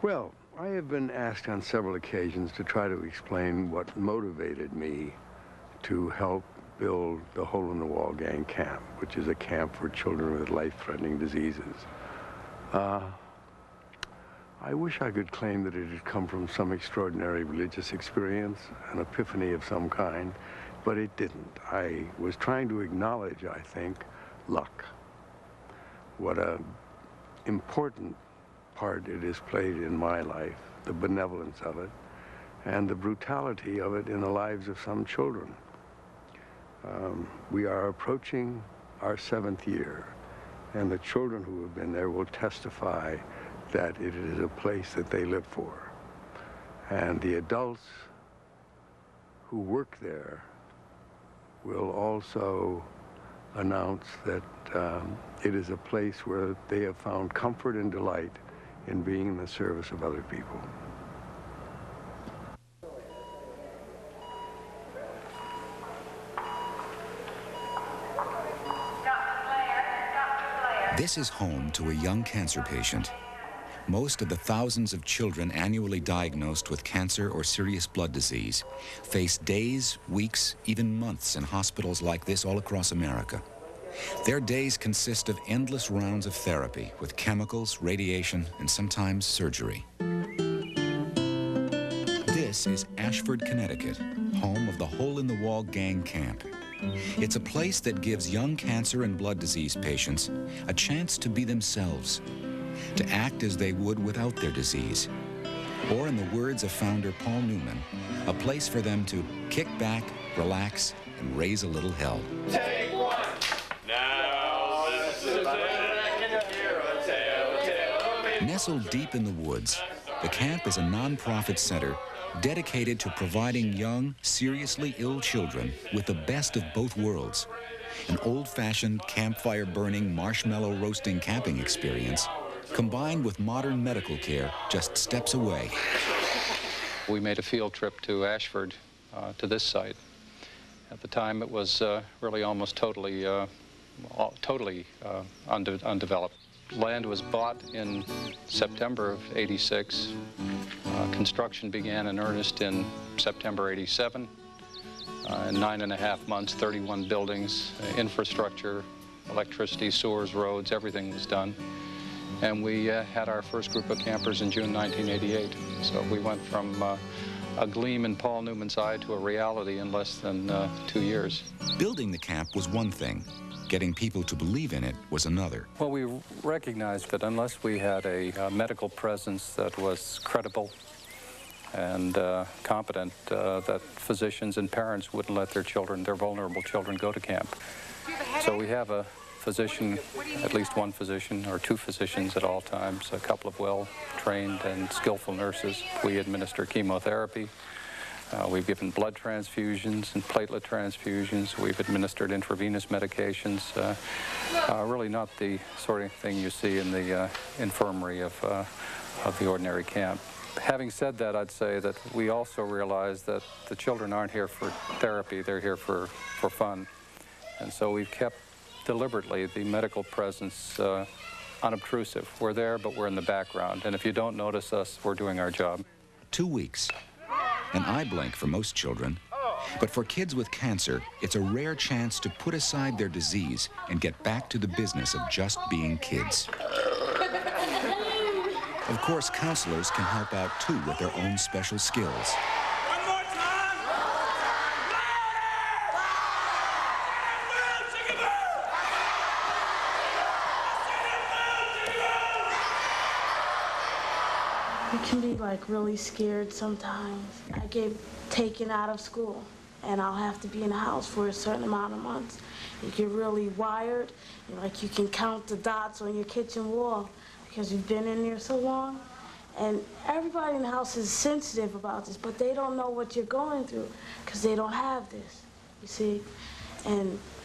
Well, I have been asked on several occasions to try to explain what motivated me to help build the Hole in the Wall Gang Camp, which is a camp for children with life-threatening diseases. I wish I could claim that it had come from some extraordinary religious experience, an epiphany of some kind, but it didn't. I was trying to acknowledge, I think, luck. What an important part it has played in my life, the benevolence of it, and the brutality of it in the lives of some children. We are approaching our 7th year, and the children who have been there will testify that it is a place that they live for. And the adults who work there will also announce that it is a place where they have found comfort and delight in being in the service of other people. This is home to a young cancer patient. Most of the thousands of children annually diagnosed with cancer or serious blood disease face days, weeks, even months in hospitals like this all across America. Their days consist of endless rounds of therapy with chemicals, radiation, and sometimes surgery. This is Ashford, Connecticut, home of the Hole in the Wall Gang Camp. It's a place that gives young cancer and blood disease patients a chance to be themselves, to act as they would without their disease. Or in the words of founder Paul Newman, a place for them to kick back, relax, and raise a little hell. Take one. Now listen to it. Nestled deep in the woods, the camp is a non-profit center dedicated to providing young, seriously ill children with the best of both worlds. An old-fashioned campfire-burning, marshmallow-roasting camping experience combined with modern medical care just steps away. We made a field trip to Ashford, to this site. At the time, it was really almost totally undeveloped. Land was bought in September of '86. Construction began in earnest in September '87. In 9.5 months, 31 buildings, infrastructure, electricity, sewers, roads, everything was done. And we had our first group of campers in June 1988. So we went from a gleam in Paul Newman's eye to a reality in less than 2 years. Building the camp was one thing. Getting people to believe in it was another. Well, we recognized that unless we had a medical presence that was credible and competent, that physicians and parents wouldn't let their children, their vulnerable children, go to camp. So we have a physician, at least one physician or 2 physicians at all times, a couple of well-trained and skillful nurses. We administer chemotherapy. We've given blood transfusions and platelet transfusions. We've administered intravenous medications. Really not the sort of thing you see in the infirmary of the ordinary camp. Having said that, I'd say that we also realize that the children aren't here for therapy, they're here for fun. And so we've kept deliberately the medical presence unobtrusive. We're there, but we're in the background. And if you don't notice us, we're doing our job. 2 weeks. An eye blink for most children. But for kids with cancer, it's a rare chance to put aside their disease and get back to the business of just being kids. Of course, counselors can help out too with their own special skills. One more time. You can be like really scared sometimes. I get taken out of school and I'll have to be in the house for a certain amount of months. You get really wired, like you can count the dots on your kitchen wall because you've been in there so long. And everybody in the house is sensitive about this, but they don't know what you're going through because they don't have this, you see.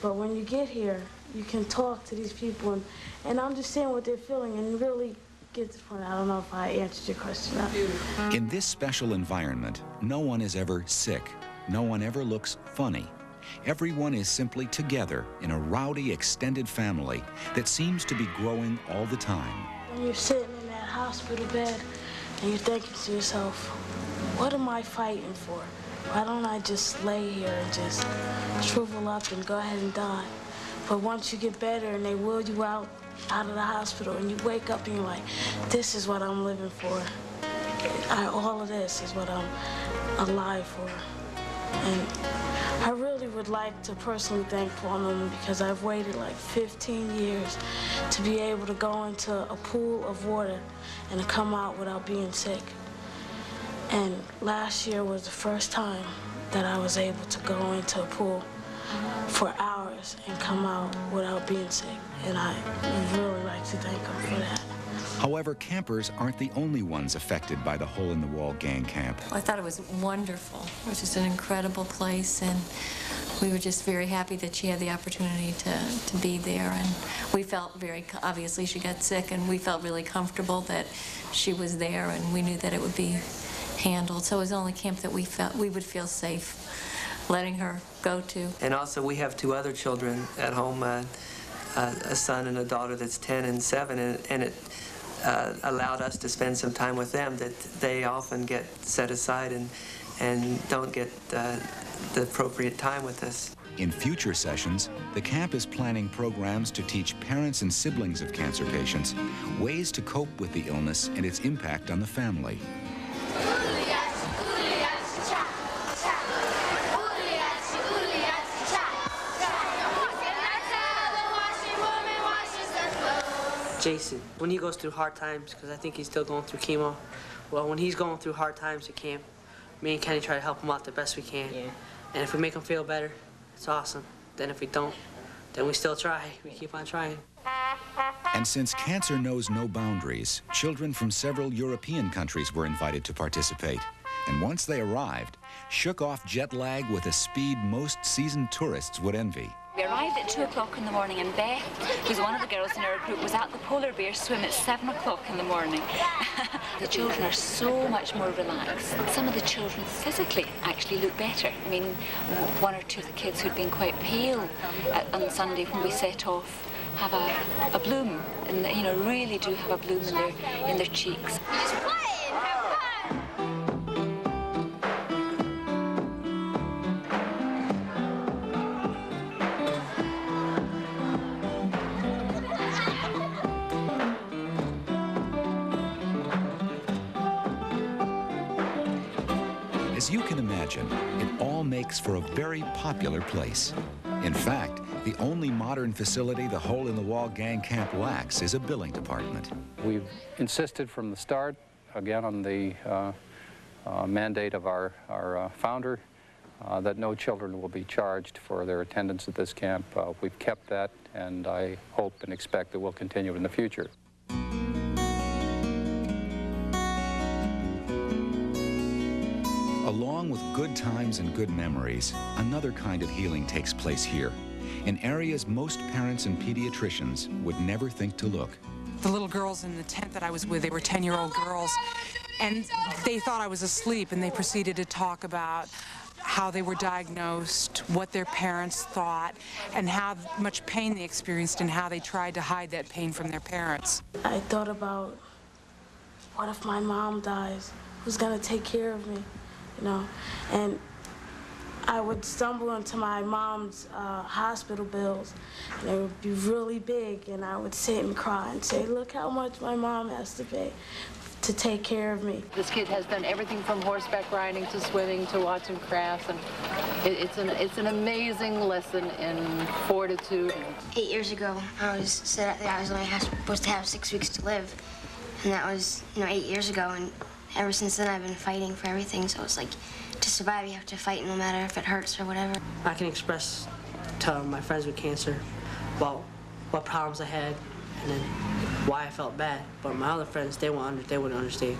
But when you get here, you can talk to these people and understand what they're feeling and really get to the point. I don't know if I answered your question. In this special environment, no one is ever sick. No one ever looks funny. Everyone is simply together in a rowdy, extended family that seems to be growing all the time. When you're sitting in that hospital bed and you're thinking to yourself, what am I fighting for? Why don't I just lay here and just shrivel up and go ahead and die? But once you get better and they wheel you out of the hospital and you wake up and you're like, this is what I'm living for. All of this is what I'm alive for. And I really would like to personally thank Paul Newman because I've waited like 15 years to be able to go into a pool of water and to come out without being sick. And last year was the first time that I was able to go into a pool for hours and come out without being sick. And I would really like to thank him for that. However, campers aren't the only ones affected by the hole-in-the-wall gang camp. I thought it was wonderful. It was just an incredible place, and we were just very happy that she had the opportunity to be there. And we felt obviously she got sick, and we felt really comfortable that she was there, and we knew that it would be handled. So it was the only camp that we felt we would feel safe letting her go to. And also we have 2 other children at home, a son and a daughter that's 10 and 7, and it allowed us to spend some time with them that they often get set aside and don't get the appropriate time with us. In future sessions, the camp is planning programs to teach parents and siblings of cancer patients ways to cope with the illness and its impact on the family. Jason, when he goes through hard times, because I think he's still going through chemo, well, when he's going through hard times at camp, me and Kenny try to help him out the best we can. Yeah. And if we make him feel better, it's awesome. Then if we don't, then we still try. We keep on trying. And since cancer knows no boundaries, children from several European countries were invited to participate. And once they arrived, shook off jet lag with a speed most seasoned tourists would envy. We arrived at 2 o'clock in the morning, and Beth, who's one of the girls in our group, was at the polar bear swim at 7 o'clock in the morning. The children are so much more relaxed. Some of the children physically actually look better. I mean, 1 or 2 of the kids who'd been quite pale on Sunday when we set off have a bloom, and really do have a bloom in their cheeks. Just play and have fun. As you can imagine, it all makes for a very popular place. In fact, the only modern facility the hole-in-the-wall gang camp lacks is a billing department. We've insisted from the start, again on the mandate of our founder, that no children will be charged for their attendance at this camp. We've kept that, and I hope and expect that we'll continue in the future. Along with good times and good memories, another kind of healing takes place here, in areas most parents and pediatricians would never think to look. The little girls in the tent that I was with, they were 10-year-old girls, and they thought I was asleep, and they proceeded to talk about how they were diagnosed, what their parents thought, and how much pain they experienced and how they tried to hide that pain from their parents. I thought about, what if my mom dies? Who's gonna take care of me? And I would stumble into my mom's hospital bills, and they would be really big, and I would sit and cry and say, look how much my mom has to pay to take care of me. This kid has done everything from horseback riding to swimming to watching crafts, and it's an amazing lesson in fortitude. 8 years ago, I was said that I was only supposed to have 6 weeks to live, and that was 8 years ago, and ever since then I've been fighting for everything. So it's like, to survive you have to fight no matter if it hurts or whatever. I can express to my friends with cancer about what problems I had and then why I felt bad. But my other friends, they wouldn't understand.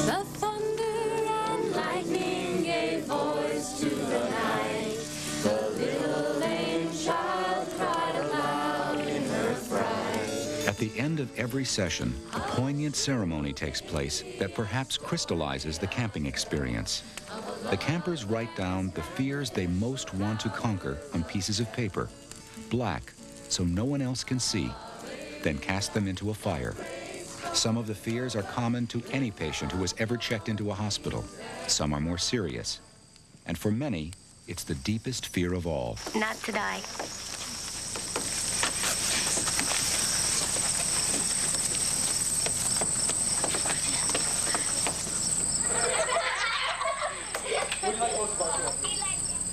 The thunder and lightning gave voice to the night. The little lame child cried aloud in her fright. At the end of every session, a poignant ceremony takes place that perhaps crystallizes the camping experience. The campers write down the fears they most want to conquer on pieces of paper, black, so no one else can see, then cast them into a fire. Some of the fears are common to any patient who has ever checked into a hospital. Some are more serious. And for many, it's the deepest fear of all. Not to die.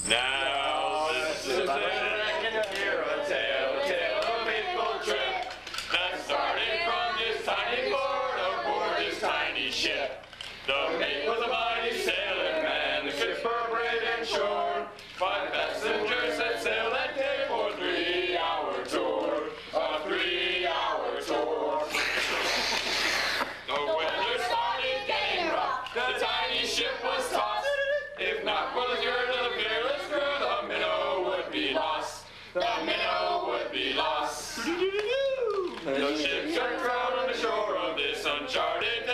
Now this is it. Hear a tale of faithful trip that started from this tiny port aboard this tiny ship. The mate was a mighty sailing man, the skipper brave and sure. 5 passengers set sail that day for a 3-hour tour. A 3-hour tour. The weather started getting rough. The tiny ship was tossed. If not for the skirt of the fearless crew, the minnow would be lost. The minnow would be lost. The ship got drowned on the shore of this uncharted